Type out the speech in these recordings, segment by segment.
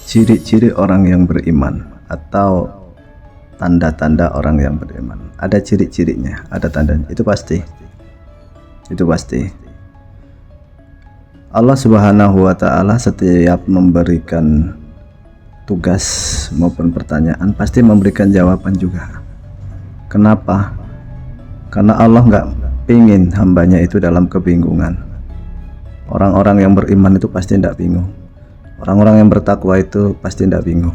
Ciri-ciri orang yang beriman atau tanda-tanda orang yang beriman. Ada ciri-cirinya, ada tandanya. Itu pasti. Allah Subhanahu wa taala setiap memberikan tugas maupun pertanyaan pasti memberikan jawaban juga. Kenapa? Karena Allah nggak pingin hambanya itu dalam kebingungan. Orang-orang yang beriman itu pasti tidak bingung. Orang-orang yang bertakwa itu pasti tidak bingung,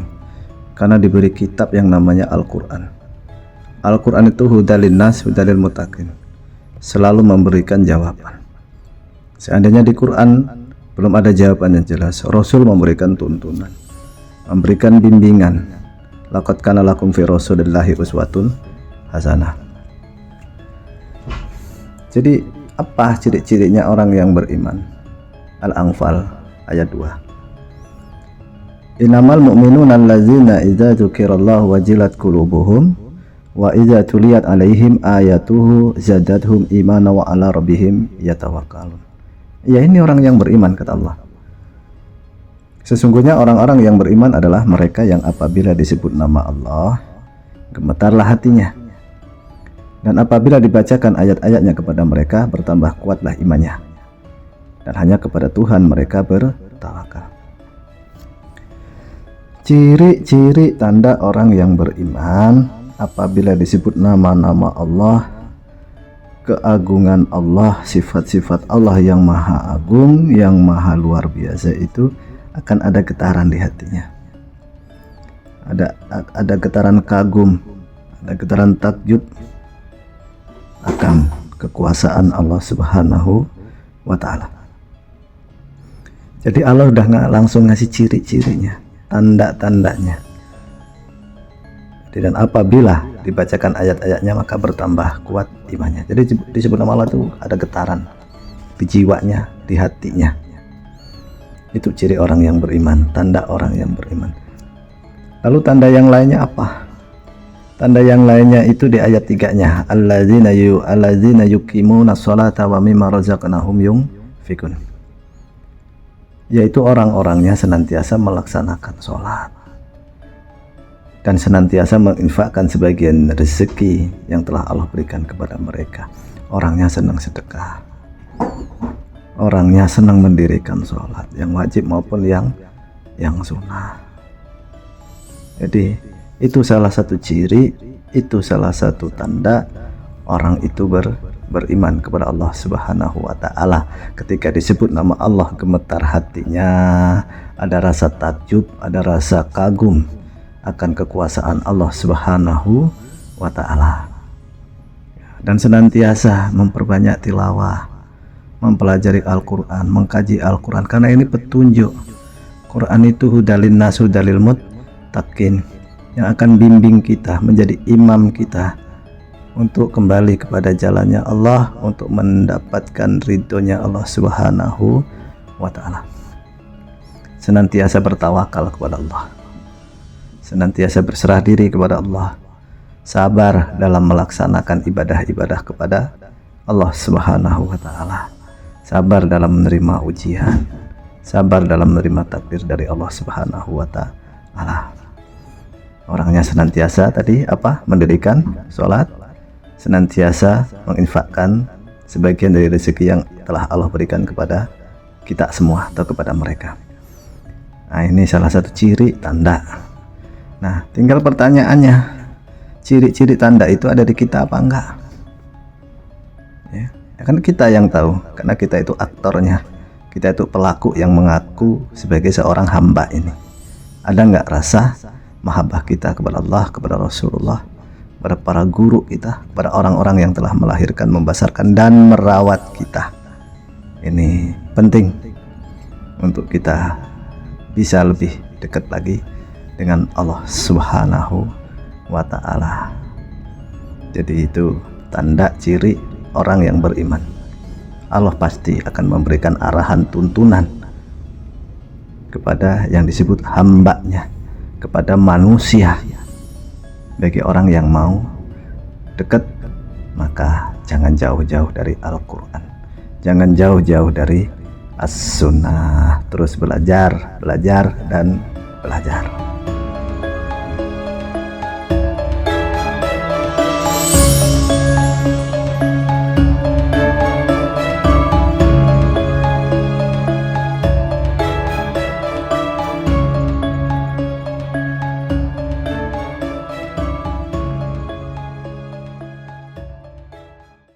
karena diberi kitab yang namanya Al-Quran. Al-Quran itu hudalin nas, hudalil muttaqin, selalu memberikan jawaban. Seandainya di Quran belum ada jawaban yang jelas, Rasul memberikan tuntunan, memberikan bimbingan. Laqad kana lakum fi rasulillahi uswatun hasanah. Jadi apa ciri-cirinya orang yang beriman? Al-Anfal ayat 2. Innamal mu'minuna allazina idza dzukirallahu wajilat qulubuhum wa idza tuliyat alaihim ayatuhu zadatuhum imana wa ala rabbihim yatawakkalun. Ya, ini orang yang beriman, kata Allah. Sesungguhnya orang-orang yang beriman adalah mereka yang apabila disebut nama Allah gemetarlah hatinya, dan apabila dibacakan ayat-ayatnya kepada mereka bertambah kuatlah imannya, dan hanya kepada Tuhan mereka bertawakal. Ciri-ciri tanda orang yang beriman apabila disebut nama-nama Allah, keagungan Allah, sifat-sifat Allah yang maha agung, yang maha luar biasa, itu akan ada getaran di hatinya. Ada getaran kagum, ada getaran takjub akan kekuasaan Allah Subhanahu wa taala. Jadi Allah udah nggak langsung ngasih ciri-cirinya, tanda-tandanya. Dan apabila dibacakan ayat-ayatnya maka bertambah kuat imannya. Jadi disebut nama Allah itu ada getaran di jiwanya, di hatinya. Itu ciri orang yang beriman, tanda orang yang beriman. Lalu tanda yang lainnya apa? Tanda yang lainnya itu di ayat 3-nya, allazina yuqimuna sholata wa mimma razaqnahum yunfikun. Yaitu orang-orangnya senantiasa melaksanakan sholat dan senantiasa menginfakkan sebagian rezeki yang telah Allah berikan kepada mereka. Orangnya senang sedekah, orangnya senang mendirikan sholat yang wajib maupun yang sunnah. Jadi itu salah satu ciri, itu salah satu tanda orang itu beriman kepada Allah Subhanahu wa taala. Ketika disebut nama Allah gemetar hatinya, ada rasa takjub, ada rasa kagum akan kekuasaan Allah Subhanahu wa taala. Dan senantiasa memperbanyak tilawah, mempelajari Al-Qur'an, mengkaji Al-Qur'an, karena ini petunjuk. Quran itu hudalin nas, hudalil muttaqin, yang akan bimbing kita, menjadi imam kita untuk kembali kepada jalannya Allah, untuk mendapatkan ridhonya Allah Subhanahu wa ta'ala. Senantiasa bertawakal kepada Allah, senantiasa berserah diri kepada Allah, sabar dalam melaksanakan ibadah-ibadah kepada Allah Subhanahu wa ta'ala, sabar dalam menerima ujian, sabar dalam menerima takdir dari Allah Subhanahu wa ta'ala. Orangnya senantiasa tadi apa? Mendirikan sholat, senantiasa menginfakkan sebagian dari rezeki yang telah Allah berikan kepada kita semua atau kepada mereka. Nah, ini salah satu ciri tanda. Nah, tinggal pertanyaannya, ciri-ciri tanda itu ada di kita apa enggak? Ya kan kita yang tahu, karena kita itu aktornya, kita itu pelaku yang mengaku sebagai seorang hamba ini. Ada enggak rasa mahabbah kita kepada Allah, kepada Rasulullah, kepada para guru kita, kepada orang-orang yang telah melahirkan, membesarkan, dan merawat kita? Ini penting untuk kita bisa lebih dekat lagi dengan Allah Subhanahu wa ta'ala. Jadi itu tanda ciri orang yang beriman. Allah pasti akan memberikan arahan, tuntunan kepada yang disebut hambanya, kepada manusia. Bagi orang yang mau dekat, maka jangan jauh-jauh dari Al-Quran, jangan jauh-jauh dari As-Sunnah. Terus belajar dan belajar.